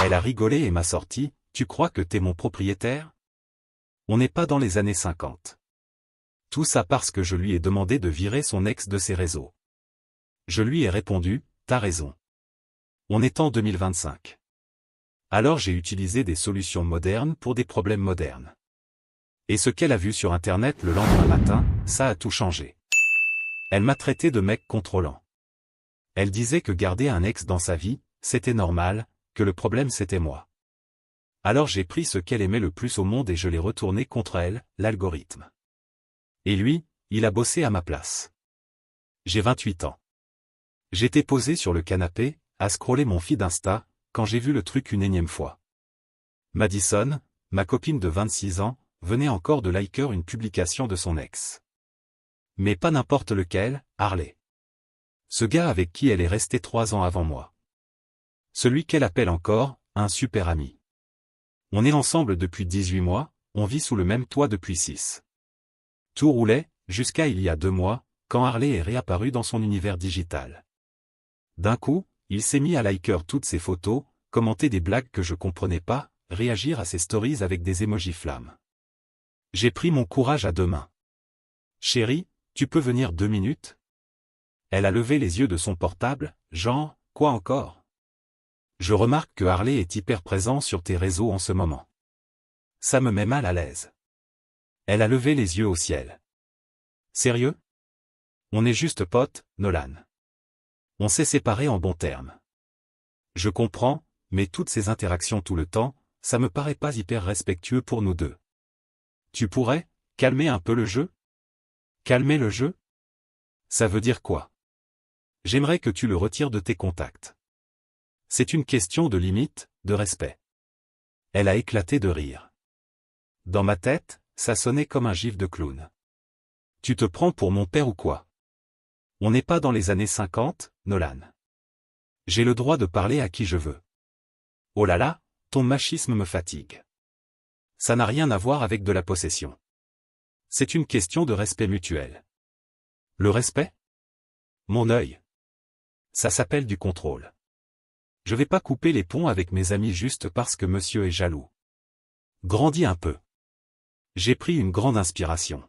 Elle a rigolé et m'a sorti, tu crois que t'es mon propriétaire? On n'est pas dans les années 50. Tout ça parce que je lui ai demandé de virer son ex de ses réseaux. Je lui ai répondu, t'as raison. On est en 2025. Alors j'ai utilisé des solutions modernes pour des problèmes modernes. Et ce qu'elle a vu sur Internet le lendemain matin, ça a tout changé. Elle m'a traité de mec contrôlant. Elle disait que garder un ex dans sa vie, c'était normal, que le problème c'était moi. Alors j'ai pris ce qu'elle aimait le plus au monde et je l'ai retourné contre elle, l'algorithme. Et lui, il a bossé à ma place. J'ai 28 ans. J'étais posé sur le canapé, à scroller mon feed Insta, quand j'ai vu le truc une énième fois. Madison, ma copine de 26 ans, venait encore de liker une publication de son ex. Mais pas n'importe lequel, Harley. Ce gars avec qui elle est restée 3 ans avant moi. Celui qu'elle appelle encore, un super ami. On est ensemble depuis 18 mois, on vit sous le même toit depuis 6. Tout roulait, jusqu'à il y a 2 mois, quand Harley est réapparu dans son univers digital. D'un coup, il s'est mis à liker toutes ses photos, commenter des blagues que je comprenais pas, réagir à ses stories avec des emojis flammes. J'ai pris mon courage à 2 mains. Chérie, tu peux venir 2 minutes? Elle a levé les yeux de son portable, genre, quoi encore? Je remarque que Harley est hyper présent sur tes réseaux en ce moment. Ça me met mal à l'aise. Elle a levé les yeux au ciel. Sérieux? On est juste potes, Nolan. On s'est séparés en bons termes. Je comprends, mais toutes ces interactions tout le temps, ça me paraît pas hyper respectueux pour nous deux. Tu pourrais, calmer un peu le jeu? Calmer le jeu? Ça veut dire quoi? J'aimerais que tu le retires de tes contacts. C'est une question de limite, de respect. Elle a éclaté de rire. Dans ma tête, ça sonnait comme un gif de clown. Tu te prends pour mon père ou quoi? On n'est pas dans les années 50, Nolan. J'ai le droit de parler à qui je veux. Oh là là, ton machisme me fatigue. Ça n'a rien à voir avec de la possession. C'est une question de respect mutuel. Le respect? Mon œil. Ça s'appelle du contrôle. Je vais pas couper les ponts avec mes amis juste parce que monsieur est jaloux. Grandis un peu. J'ai pris une grande inspiration.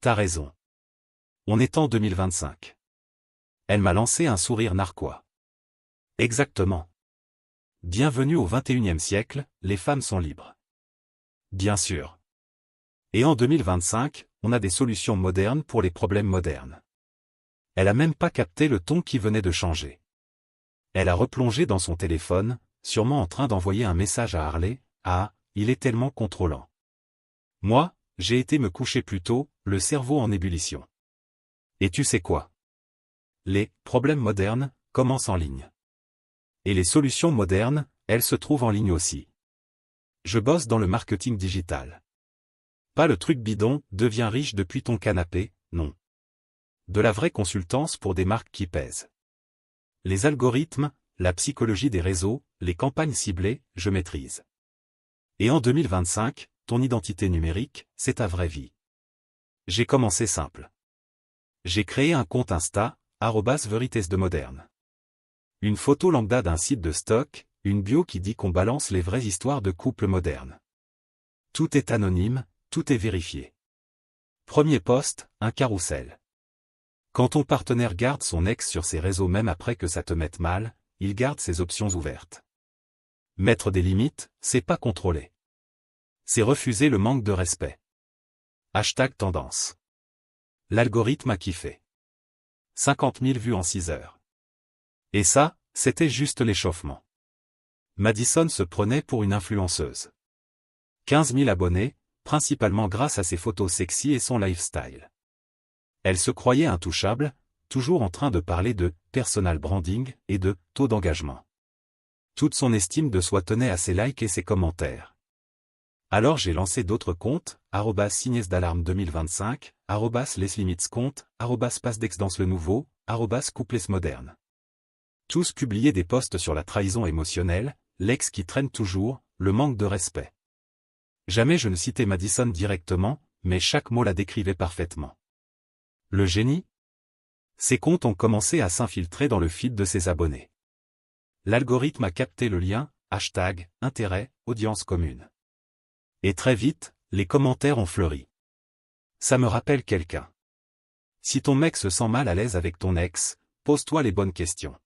T'as raison. On est en 2025. Elle m'a lancé un sourire narquois. Exactement. Bienvenue au 21e siècle, les femmes sont libres. Bien sûr. Et en 2025, on a des solutions modernes pour les problèmes modernes. Elle a même pas capté le ton qui venait de changer. Elle a replongé dans son téléphone, sûrement en train d'envoyer un message à Harley, « Ah, il est tellement contrôlant. » Moi, j'ai été me coucher plus tôt, le cerveau en ébullition. Et tu sais quoi? Les problèmes modernes commencent en ligne. Et les solutions modernes, elles se trouvent en ligne aussi. Je bosse dans le marketing digital. Pas le truc bidon, deviens riche depuis ton canapé, non. De la vraie consultance pour des marques qui pèsent. Les algorithmes, la psychologie des réseaux, les campagnes ciblées, je maîtrise. Et en 2025, ton identité numérique, c'est ta vraie vie. J'ai commencé simple. J'ai créé un compte Insta, @veritesdemoderne. Une photo lambda d'un site de stock, une bio qui dit qu'on balance les vraies histoires de couples modernes. Tout est anonyme, tout est vérifié. Premier post, un carrousel. Quand ton partenaire garde son ex sur ses réseaux même après que ça te mette mal, il garde ses options ouvertes. Mettre des limites, c'est pas contrôler. C'est refuser le manque de respect. #tendance. L'algorithme a kiffé. 50 000 vues en 6 heures. Et ça, c'était juste l'échauffement. Madison se prenait pour une influenceuse. 15 000 abonnés, principalement grâce à ses photos sexy et son lifestyle. Elle se croyait intouchable, toujours en train de parler de « personal branding » et de « taux d'engagement ». Toute son estime de soi tenait à ses likes et ses commentaires. Alors j'ai lancé d'autres comptes, @signesdalarme 2025, @leslimitscompte, @pasdexdance le nouveau, @couplesmoderne. Tous publiaient des posts sur la trahison émotionnelle, l'ex qui traîne toujours, le manque de respect. Jamais je ne citais Madison directement, mais chaque mot la décrivait parfaitement. Le génie? Ces comptes ont commencé à s'infiltrer dans le feed de ses abonnés. L'algorithme a capté le lien, hashtag, intérêt, audience commune. Et très vite, les commentaires ont fleuri. Ça me rappelle quelqu'un. Si ton mec se sent mal à l'aise avec ton ex, pose-toi les bonnes questions.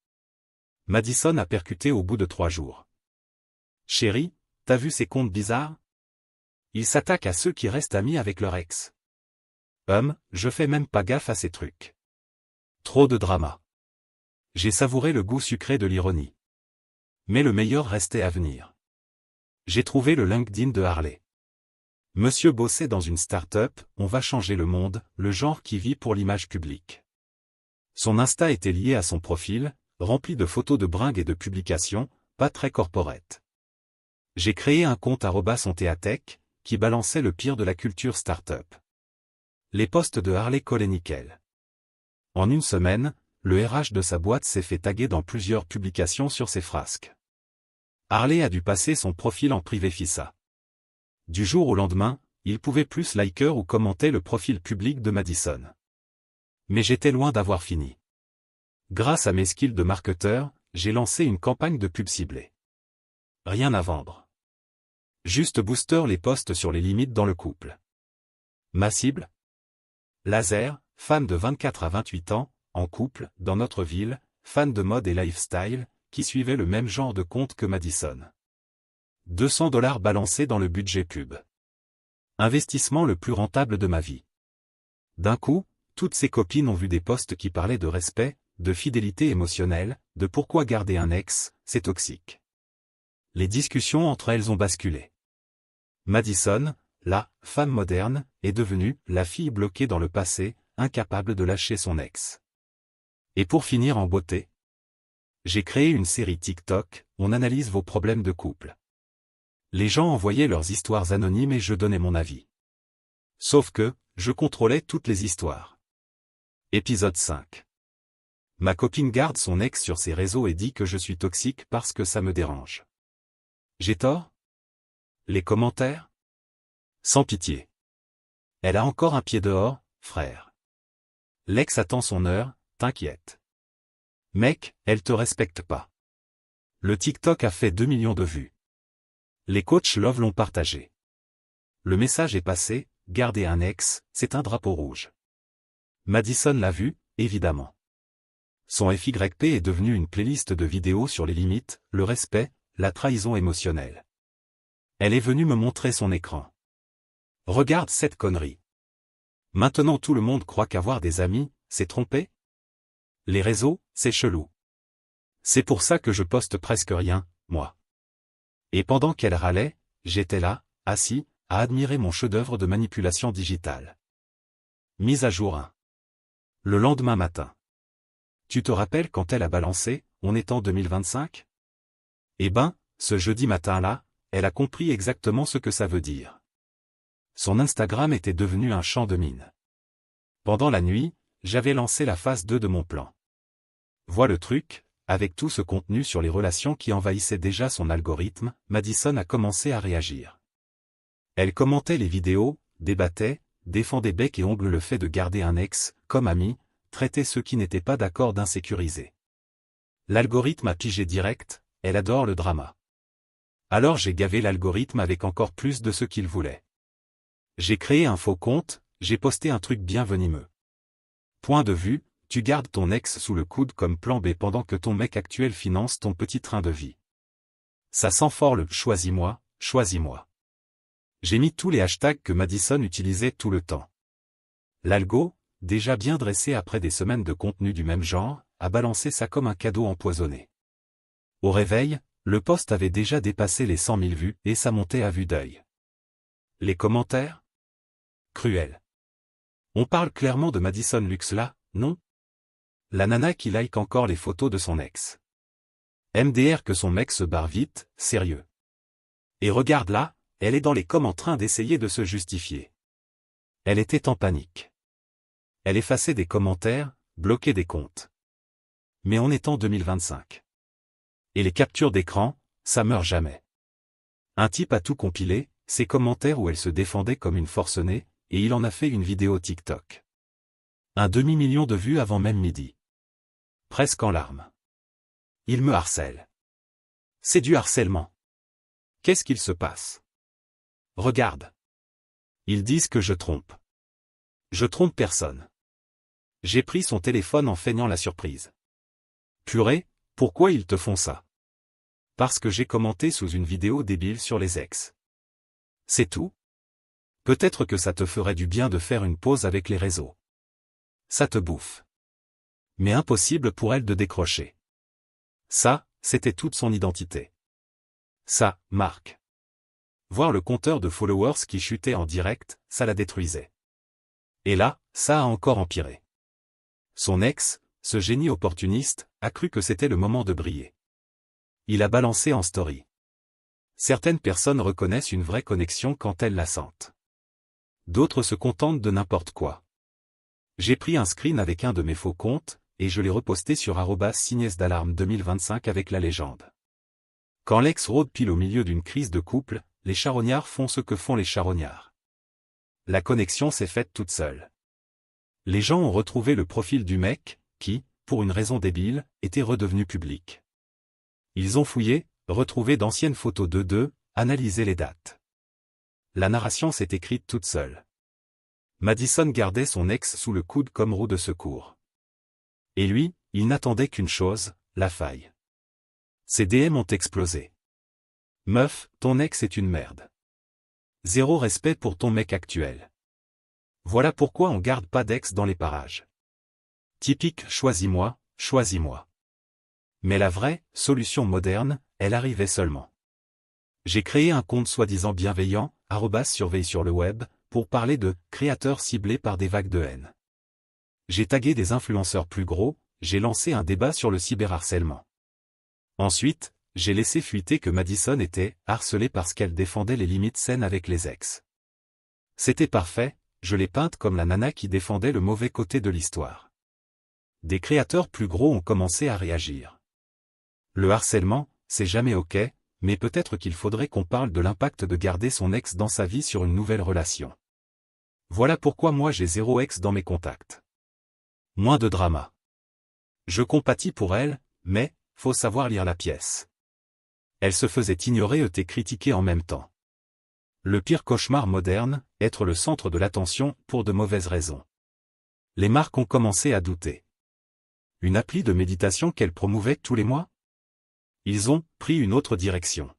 Madison a percuté au bout de 3 jours. Chérie, t'as vu ces comptes bizarres? Ils s'attaquent à ceux qui restent amis avec leur ex. Je fais même pas gaffe à ces trucs. Trop de drama. J'ai savouré le goût sucré de l'ironie. Mais le meilleur restait à venir. J'ai trouvé le LinkedIn de Harley. Monsieur bossait dans une start-up, on va changer le monde, le genre qui vit pour l'image publique. Son Insta était lié à son profil, rempli de photos de bringues et de publications, pas très corporate. J'ai créé un compte @onteatech, qui balançait le pire de la culture start-up. Les posts de Harley collaient nickel. En une semaine, le RH de sa boîte s'est fait taguer dans plusieurs publications sur ses frasques. Harley a dû passer son profil en privé FISA. Du jour au lendemain, il pouvait plus liker ou commenter le profil public de Madison. Mais j'étais loin d'avoir fini. Grâce à mes skills de marketeur, j'ai lancé une campagne de pub ciblée. Rien à vendre. Juste booster les posts sur les limites dans le couple. Ma cible? Laser, femme de 24 à 28 ans, en couple, dans notre ville, fan de mode et lifestyle, qui suivait le même genre de compte que Madison. $200 balancés dans le budget pub. Investissement le plus rentable de ma vie. D'un coup, toutes ses copines ont vu des posts qui parlaient de respect, de fidélité émotionnelle, de pourquoi garder un ex, c'est toxique. Les discussions entre elles ont basculé. Madison, la femme moderne, est devenue la fille bloquée dans le passé, incapable de lâcher son ex. Et pour finir en beauté, j'ai créé une série TikTok, on analyse vos problèmes de couple. Les gens envoyaient leurs histoires anonymes et je donnais mon avis. Sauf que, je contrôlais toutes les histoires. Épisode 5. Ma copine garde son ex sur ses réseaux et dit que je suis toxique parce que ça me dérange. J'ai tort? Les commentaires? Sans pitié. Elle a encore un pied dehors, frère. L'ex attend son heure, t'inquiète. Mec, elle te respecte pas. Le TikTok a fait 2 millions de vues. Les coachs Love l'ont partagé. Le message est passé, garder un ex, c'est un drapeau rouge. Madison l'a vu, évidemment. Son FYP est devenu une playlist de vidéos sur les limites, le respect, la trahison émotionnelle. Elle est venue me montrer son écran. Regarde cette connerie. Maintenant tout le monde croit qu'avoir des amis, c'est tromper? Les réseaux, c'est chelou. C'est pour ça que je poste presque rien, moi. Et pendant qu'elle râlait, j'étais là, assis, à admirer mon chef-d'œuvre de manipulation digitale. Mise à jour 1. Le lendemain matin. Tu te rappelles quand elle a balancé, on est en 2025? Eh ben, ce jeudi matin-là, elle a compris exactement ce que ça veut dire. Son Instagram était devenu un champ de mines. Pendant la nuit, j'avais lancé la phase 2 de mon plan. Vois le truc, avec tout ce contenu sur les relations qui envahissait déjà son algorithme, Madison a commencé à réagir. Elle commentait les vidéos, débattait, défendait bec et ongle le fait de garder un ex, comme ami, traitait ceux qui n'étaient pas d'accord d'insécuriser. L'algorithme a pigé direct, elle adore le drama. Alors j'ai gavé l'algorithme avec encore plus de ce qu'il voulait. J'ai créé un faux compte, j'ai posté un truc bien venimeux. Point de vue, tu gardes ton ex sous le coude comme plan B pendant que ton mec actuel finance ton petit train de vie. Ça sent fort le « choisis-moi, choisis-moi ». J'ai mis tous les hashtags que Madison utilisait tout le temps. L'algo, déjà bien dressé après des semaines de contenu du même genre, a balancé ça comme un cadeau empoisonné. Au réveil, le post avait déjà dépassé les 100 000 vues et ça montait à vue d'œil. Les commentaires? Cruel. On parle clairement de Madison Lux là, non? La nana qui like encore les photos de son ex. MDR que son mec se barre vite, sérieux. Et regarde là, elle est dans les coms en train d'essayer de se justifier. Elle était en panique. Elle effaçait des commentaires, bloquait des comptes. Mais on est en 2025. Et les captures d'écran, ça meurt jamais. Un type a tout compilé, ses commentaires où elle se défendait comme une forcenée, et il en a fait une vidéo TikTok. Un demi-million de vues avant même midi. Presque en larmes. Il me harcèle. C'est du harcèlement. Qu'est-ce qu'il se passe? Regarde. Ils disent que je trompe. Je trompe personne. J'ai pris son téléphone en feignant la surprise. Purée, pourquoi ils te font ça? Parce que j'ai commenté sous une vidéo débile sur les ex. C'est tout? Peut-être que ça te ferait du bien de faire une pause avec les réseaux. Ça te bouffe. Mais impossible pour elle de décrocher. Ça, c'était toute son identité. Ça, Marc. Voir le compteur de followers qui chutait en direct, ça la détruisait. Et là, ça a encore empiré. Son ex, ce génie opportuniste, a cru que c'était le moment de briller. Il a balancé en story. Certaines personnes reconnaissent une vraie connexion quand elles la sentent. D'autres se contentent de n'importe quoi. J'ai pris un screen avec un de mes faux comptes, et je l'ai reposté sur @signesdalarme 2025 avec la légende. Quand l'ex rôde pile au milieu d'une crise de couple, les charognards font ce que font les charognards. La connexion s'est faite toute seule. Les gens ont retrouvé le profil du mec, qui, pour une raison débile, était redevenu public. Ils ont fouillé, retrouvé d'anciennes photos d'eux deux, analysé les dates. La narration s'est écrite toute seule. Madison gardait son ex sous le coude comme roue de secours. Et lui, il n'attendait qu'une chose, la faille. Ses DM ont explosé. Meuf, ton ex est une merde. Zéro respect pour ton mec actuel. Voilà pourquoi on garde pas d'ex dans les parages. Typique choisis-moi, choisis-moi. Mais la vraie solution moderne, elle arrivait seulement. J'ai créé un compte soi-disant bienveillant, @surveille sur le web, pour parler de créateurs ciblés par des vagues de haine. J'ai tagué des influenceurs plus gros, j'ai lancé un débat sur le cyberharcèlement. Ensuite, j'ai laissé fuiter que Madison était harcelée parce qu'elle défendait les limites saines avec les ex. C'était parfait, je l'ai peinte comme la nana qui défendait le mauvais côté de l'histoire. Des créateurs plus gros ont commencé à réagir. Le harcèlement, c'est jamais ok, mais peut-être qu'il faudrait qu'on parle de l'impact de garder son ex dans sa vie sur une nouvelle relation. Voilà pourquoi moi j'ai 0 ex dans mes contacts. Moins de drama. Je compatis pour elle, mais, faut savoir lire la pièce. Elle se faisait ignorer et critiquer en même temps. Le pire cauchemar moderne, être le centre de l'attention pour de mauvaises raisons. Les marques ont commencé à douter. Une appli de méditation qu'elle promouvait tous les mois? Ils ont pris une autre direction.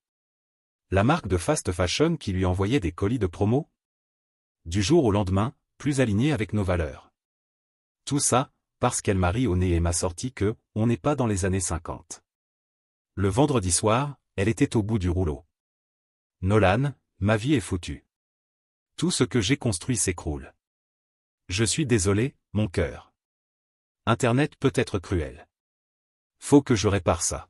La marque de fast fashion qui lui envoyait des colis de promo? Du jour au lendemain, plus aligné avec nos valeurs. Tout ça, parce qu'elle m'a ri au nez et m'a sorti que, on n'est pas dans les années 50. Le vendredi soir, elle était au bout du rouleau. Nolan, ma vie est foutue. Tout ce que j'ai construit s'écroule. Je suis désolé, mon cœur. Internet peut être cruel. Faut que je répare ça.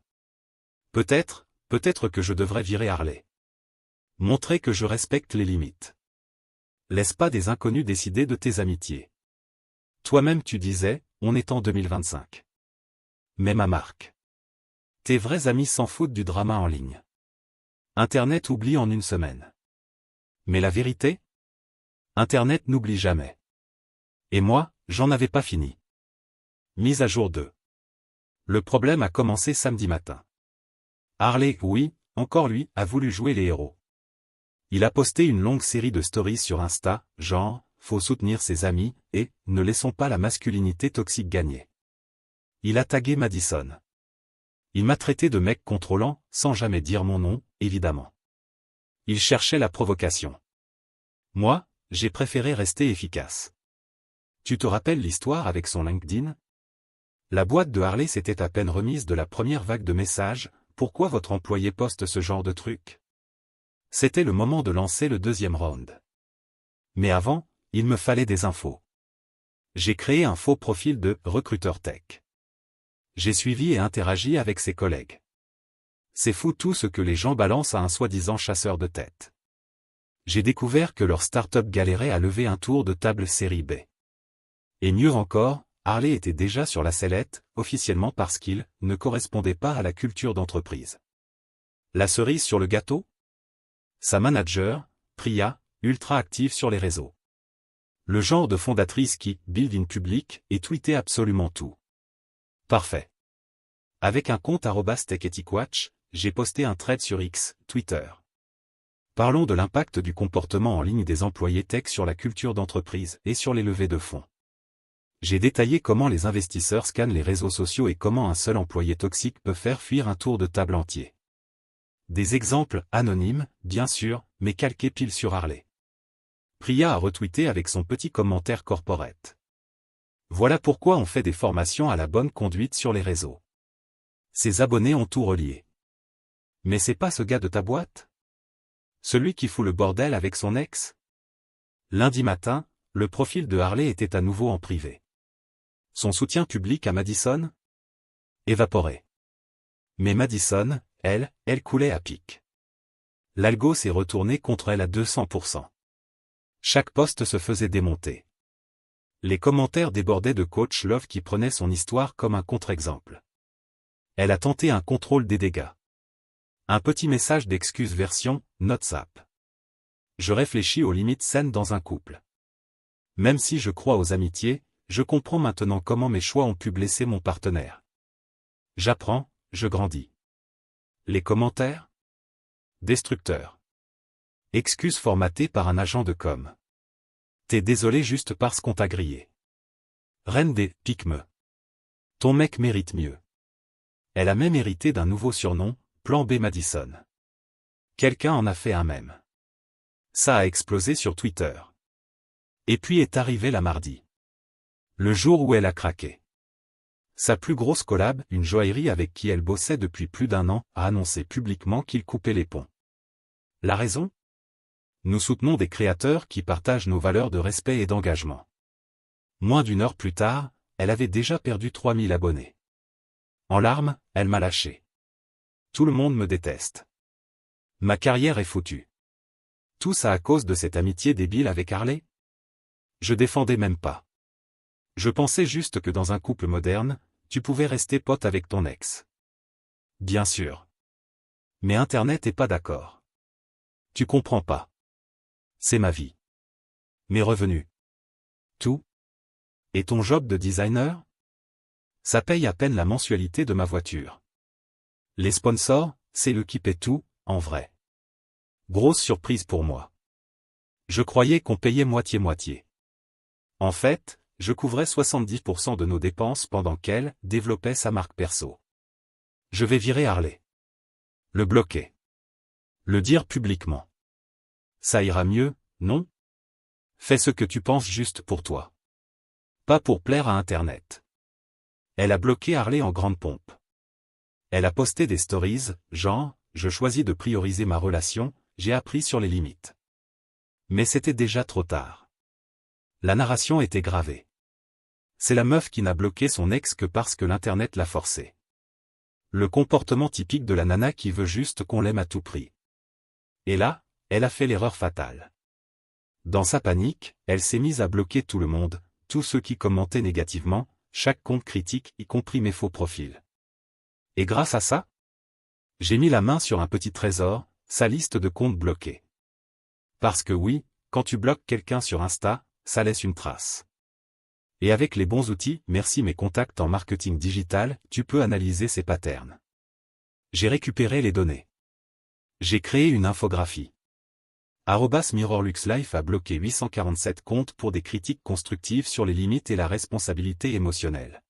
Peut-être que je devrais virer Harley. Montrer que je respecte les limites. Laisse pas des inconnus décider de tes amitiés. Toi-même tu disais, on est en 2025. Mais ma marque. Tes vrais amis s'en foutent du drama en ligne. Internet oublie en une semaine. Mais la vérité? Internet n'oublie jamais. Et moi, j'en avais pas fini. Mise à jour 2. Le problème a commencé samedi matin. Harley, oui, encore lui, a voulu jouer les héros. Il a posté une longue série de stories sur Insta, genre, faut soutenir ses amis, et, ne laissons pas la masculinité toxique gagner. Il a tagué Madison. Il m'a traité de mec contrôlant, sans jamais dire mon nom, évidemment. Il cherchait la provocation. Moi, j'ai préféré rester efficace. Tu te rappelles l'histoire avec son LinkedIn? La boîte de Harley s'était à peine remise de la première vague de messages, pourquoi votre employé poste ce genre de truc? C'était le moment de lancer le deuxième round. Mais avant, il me fallait des infos. J'ai créé un faux profil de recruteur tech. J'ai suivi et interagi avec ses collègues. C'est fou tout ce que les gens balancent à un soi-disant chasseur de tête. J'ai découvert que leur start-up galérait à lever un tour de table série B. Et mieux encore, Harley était déjà sur la sellette, officiellement parce qu'il ne correspondait pas à la culture d'entreprise. La cerise sur le gâteau? Sa manager, Priya, ultra active sur les réseaux. Le genre de fondatrice qui build in public et tweetait absolument tout. Parfait. Avec un compte @TechEthicWatch, j'ai posté un thread sur X, Twitter. Parlons de l'impact du comportement en ligne des employés tech sur la culture d'entreprise et sur les levées de fonds. J'ai détaillé comment les investisseurs scannent les réseaux sociaux et comment un seul employé toxique peut faire fuir un tour de table entier. Des exemples anonymes, bien sûr, mais calqués pile sur Harley. Priya a retweeté avec son petit commentaire corporate. Voilà pourquoi on fait des formations à la bonne conduite sur les réseaux. Ses abonnés ont tout relié. Mais c'est pas ce gars de ta boîte? Celui qui fout le bordel avec son ex? Lundi matin, le profil de Harley était à nouveau en privé. Son soutien public à Madison? Évaporé. Mais Madison, elle coulait à pic. L'algo s'est retourné contre elle à 200%. Chaque poste se faisait démonter. Les commentaires débordaient de Coach Love qui prenait son histoire comme un contre-exemple. Elle a tenté un contrôle des dégâts. Un petit message d'excuse version WhatsApp. Je réfléchis aux limites saines dans un couple. Même si je crois aux amitiés, je comprends maintenant comment mes choix ont pu blesser mon partenaire. J'apprends, je grandis. Les commentaires? Destructeurs. Excuses formatées par un agent de com. T'es désolé juste parce qu'on t'a grillé. Reine des pique-me. Ton mec mérite mieux. Elle a même hérité d'un nouveau surnom, Plan B Madison. Quelqu'un en a fait un mème. Ça a explosé sur Twitter. Et puis est arrivé la mardi. Le jour où elle a craqué. Sa plus grosse collab, une joaillerie avec qui elle bossait depuis plus d'1 an, a annoncé publiquement qu'il coupait les ponts. La raison? Nous soutenons des créateurs qui partagent nos valeurs de respect et d'engagement. Moins d'1 heure plus tard, elle avait déjà perdu 3000 abonnés. En larmes, elle m'a lâché. Tout le monde me déteste. Ma carrière est foutue. Tout ça à cause de cette amitié débile avec Harley? Je défendais même pas. Je pensais juste que dans un couple moderne, tu pouvais rester pote avec ton ex. Bien sûr. Mais Internet est pas d'accord. Tu comprends pas. C'est ma vie. Mes revenus. Tout. Et ton job de designer? Ça paye à peine la mensualité de ma voiture. Les sponsors, c'est eux qui paient tout, en vrai. Grosse surprise pour moi. Je croyais qu'on payait moitié-moitié. En fait, je couvrais 70% de nos dépenses pendant qu'elle développait sa marque perso. Je vais virer Harley. Le bloquer. Le dire publiquement. Ça ira mieux, non? Fais ce que tu penses juste pour toi. Pas pour plaire à Internet. Elle a bloqué Harley en grande pompe. Elle a posté des stories, genre, je choisis de prioriser ma relation, j'ai appris sur les limites. Mais c'était déjà trop tard. La narration était gravée. C'est la meuf qui n'a bloqué son ex que parce que l'Internet l'a forcé. Le comportement typique de la nana qui veut juste qu'on l'aime à tout prix. Et là, elle a fait l'erreur fatale. Dans sa panique, elle s'est mise à bloquer tout le monde, tous ceux qui commentaient négativement, chaque compte critique y compris mes faux profils. Et grâce à ça, j'ai mis la main sur un petit trésor, sa liste de comptes bloqués. Parce que oui, quand tu bloques quelqu'un sur Insta, ça laisse une trace. Et avec les bons outils, merci mes contacts en marketing digital, tu peux analyser ces patterns. J'ai récupéré les données. J'ai créé une infographie. @MirrorLuxLife a bloqué 847 comptes pour des critiques constructives sur les limites et la responsabilité émotionnelle.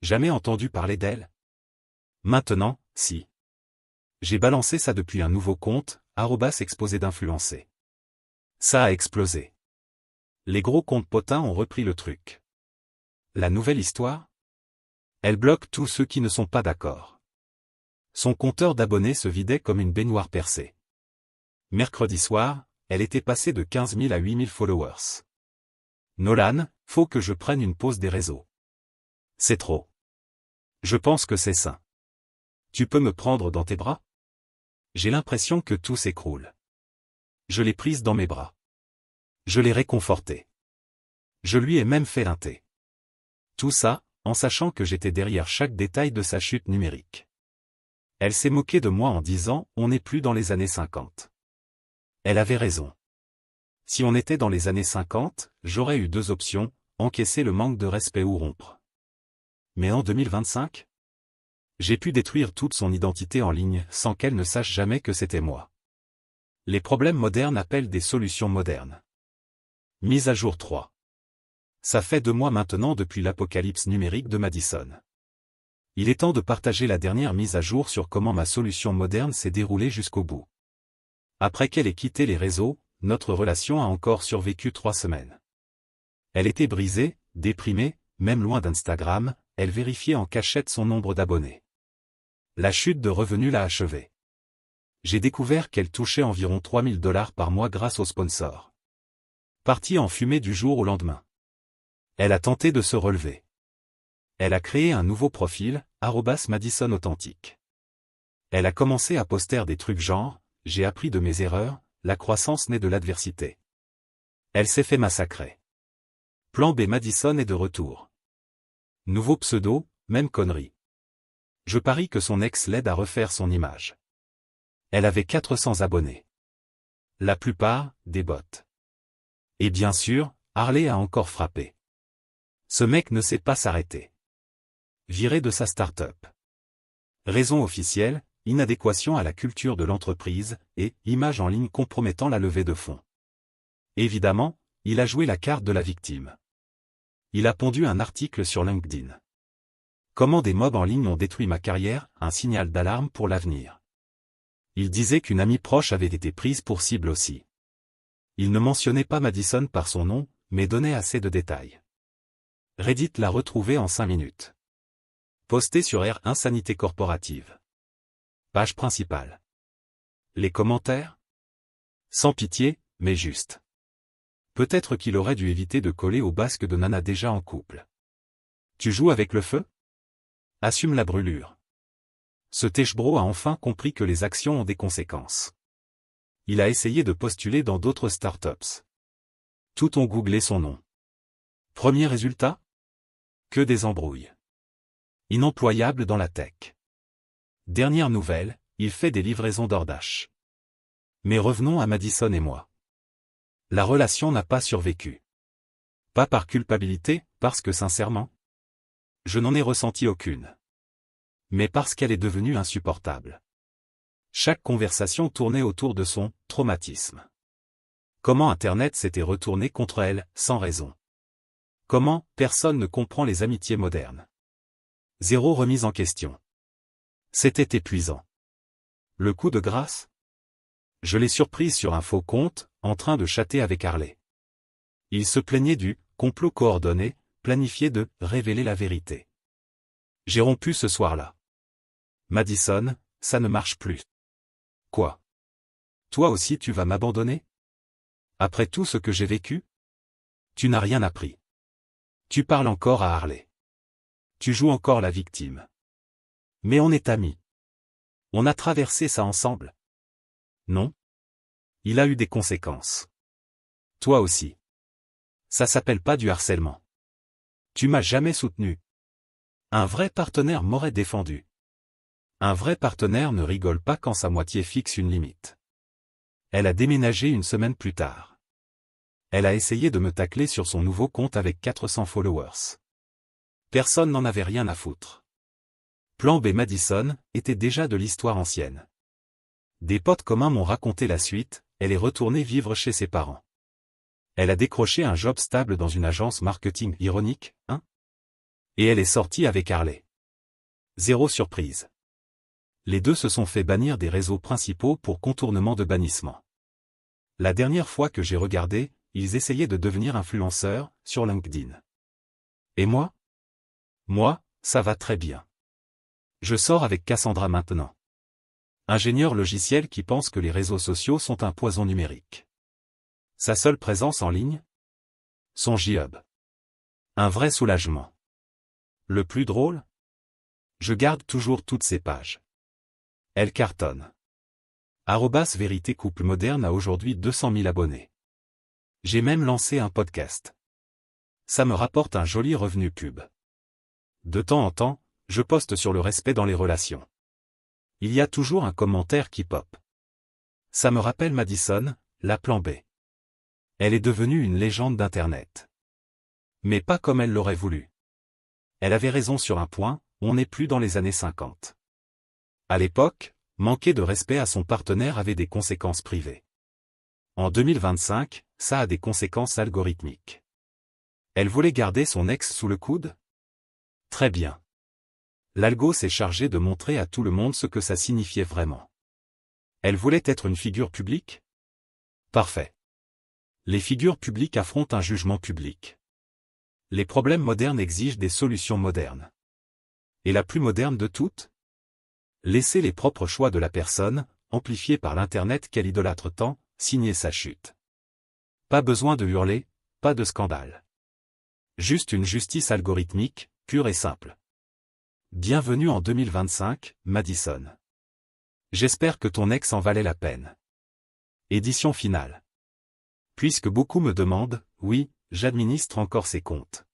Jamais entendu parler d'elle? Maintenant, si. J'ai balancé ça depuis un nouveau compte, @exposé d'influencer. Ça a explosé. Les gros comptes potins ont repris le truc. La nouvelle histoire? Elle bloque tous ceux qui ne sont pas d'accord. Son compteur d'abonnés se vidait comme une baignoire percée. Mercredi soir, elle était passée de 15 000 à 8 000 followers. Nolan, faut que je prenne une pause des réseaux. C'est trop. Je pense que c'est sain. Tu peux me prendre dans tes bras? J'ai l'impression que tout s'écroule. Je l'ai prise dans mes bras. Je l'ai réconfortée. Je lui ai même fait un thé. Tout ça, en sachant que j'étais derrière chaque détail de sa chute numérique. Elle s'est moquée de moi en disant « On n'est plus dans les années 50 ». Elle avait raison. Si on était dans les années 50, j'aurais eu 2 options, encaisser le manque de respect ou rompre. Mais en 2025? J'ai pu détruire toute son identité en ligne sans qu'elle ne sache jamais que c'était moi. Les problèmes modernes appellent des solutions modernes. Mise à jour 3. Ça fait 2 mois maintenant depuis l'apocalypse numérique de Madison. Il est temps de partager la dernière mise à jour sur comment ma solution moderne s'est déroulée jusqu'au bout. Après qu'elle ait quitté les réseaux, notre relation a encore survécu 3 semaines. Elle était brisée, déprimée, même loin d'Instagram, elle vérifiait en cachette son nombre d'abonnés. La chute de revenus l'a achevée. J'ai découvert qu'elle touchait environ 3000 $ par mois grâce aux sponsors. Partie en fumée du jour au lendemain. Elle a tenté de se relever. Elle a créé un nouveau profil, @MadisonAuthentique. Elle a commencé à poster des trucs genre, j'ai appris de mes erreurs, la croissance naît de l'adversité. Elle s'est fait massacrer. Plan B Madison est de retour. Nouveau pseudo, même connerie. Je parie que son ex l'aide à refaire son image. Elle avait 400 abonnés. La plupart, des bots. Et bien sûr, Harley a encore frappé. Ce mec ne sait pas s'arrêter. Viré de sa start-up. Raison officielle, inadéquation à la culture de l'entreprise, et image en ligne compromettant la levée de fonds. Évidemment, il a joué la carte de la victime. Il a pondu un article sur LinkedIn. Comment des mobs en ligne ont détruit ma carrière, un signal d'alarme pour l'avenir. Il disait qu'une amie proche avait été prise pour cible aussi. Il ne mentionnait pas Madison par son nom, mais donnait assez de détails. Reddit l'a retrouvé en 5 minutes. Posté sur R1 Sanité Corporative. Page principale. Les commentaires? Sans pitié, mais juste. Peut-être qu'il aurait dû éviter de coller au basque de nana déjà en couple. Tu joues avec le feu? Assume la brûlure. Ce têche-bro a enfin compris que les actions ont des conséquences. Il a essayé de postuler dans d'autres startups. Tout ont googlé son nom. Premier résultat? Que des embrouilles. Inemployable dans la tech. Dernière nouvelle, il fait des livraisons DoorDash. Mais revenons à Madison et moi. La relation n'a pas survécu. Pas par culpabilité, parce que sincèrement, je n'en ai ressenti aucune. Mais parce qu'elle est devenue insupportable. Chaque conversation tournait autour de son traumatisme. Comment Internet s'était retourné contre elle, sans raison. Comment personne ne comprend les amitiés modernes. Zéro remise en question. C'était épuisant. Le coup de grâce? Je l'ai surprise sur un faux compte, en train de chatter avec Harley. Il se plaignait du complot coordonné, planifié de révéler la vérité. J'ai rompu ce soir-là. Madison, ça ne marche plus. Quoi? Toi aussi tu vas m'abandonner? Après tout ce que j'ai vécu? Tu n'as rien appris. Tu parles encore à Harley. Tu joues encore la victime. Mais on est amis. On a traversé ça ensemble. Non? Il a eu des conséquences. Toi aussi. Ça s'appelle pas du harcèlement. Tu m'as jamais soutenu. Un vrai partenaire m'aurait défendu. Un vrai partenaire ne rigole pas quand sa moitié fixe une limite. Elle a déménagé une semaine plus tard. Elle a essayé de me tacler sur son nouveau compte avec 400 followers. Personne n'en avait rien à foutre. Plan B Madison était déjà de l'histoire ancienne. Des potes communs m'ont raconté la suite, elle est retournée vivre chez ses parents. Elle a décroché un job stable dans une agence marketing ironique, hein? Et elle est sortie avec Harley. Zéro surprise. Les deux se sont fait bannir des réseaux principaux pour contournement de bannissement. La dernière fois que j'ai regardé, ils essayaient de devenir influenceurs, sur LinkedIn. Et moi? Moi, ça va très bien. Je sors avec Cassandra maintenant. Ingénieur logiciel qui pense que les réseaux sociaux sont un poison numérique. Sa seule présence en ligne? Son J-Hub. Un vrai soulagement. Le plus drôle? Je garde toujours toutes ces pages. Elle cartonne. @Vérité Couple Moderne a aujourd'hui 200 000 abonnés. J'ai même lancé un podcast. Ça me rapporte un joli revenu pub. De temps en temps, je poste sur le respect dans les relations. Il y a toujours un commentaire qui pop. Ça me rappelle Madison, la plan B. Elle est devenue une légende d'Internet. Mais pas comme elle l'aurait voulu. Elle avait raison sur un point, on n'est plus dans les années 50. À l'époque, manquer de respect à son partenaire avait des conséquences privées. En 2025, ça a des conséquences algorithmiques. Elle voulait garder son ex sous le coude? Très bien. L'algo s'est chargé de montrer à tout le monde ce que ça signifiait vraiment. Elle voulait être une figure publique? Parfait. Les figures publiques affrontent un jugement public. Les problèmes modernes exigent des solutions modernes. Et la plus moderne de toutes? Laisser les propres choix de la personne, amplifiés par l'Internet qu'elle idolâtre tant, signer sa chute. Pas besoin de hurler, pas de scandale. Juste une justice algorithmique, pure et simple. Bienvenue en 2025, Madison. J'espère que ton ex en valait la peine. Édition finale. Puisque beaucoup me demandent, oui, j'administre encore ces comptes.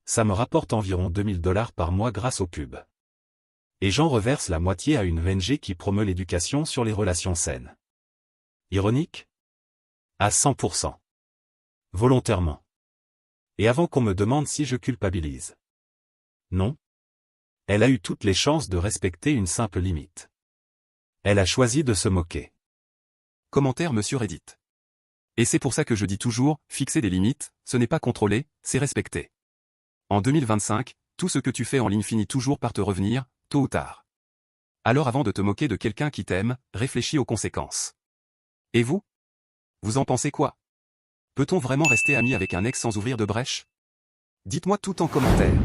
Ça me rapporte environ 2000 $ par mois grâce aux pubs. Et j'en reverse la moitié à une ONG qui promeut l'éducation sur les relations saines. Ironique? À 100%. Volontairement. Et avant qu'on me demande si je culpabilise. Non. Elle a eu toutes les chances de respecter une simple limite. Elle a choisi de se moquer. Commentaire Monsieur Reddit. Et c'est pour ça que je dis toujours, fixer des limites, ce n'est pas contrôler, c'est respecter. En 2025, tout ce que tu fais en ligne finit toujours par te revenir, tôt ou tard. Alors avant de te moquer de quelqu'un qui t'aime, réfléchis aux conséquences. Et vous? Vous en pensez quoi? Peut-on vraiment rester ami avec un ex sans ouvrir de brèche? Dites-moi tout en commentaire.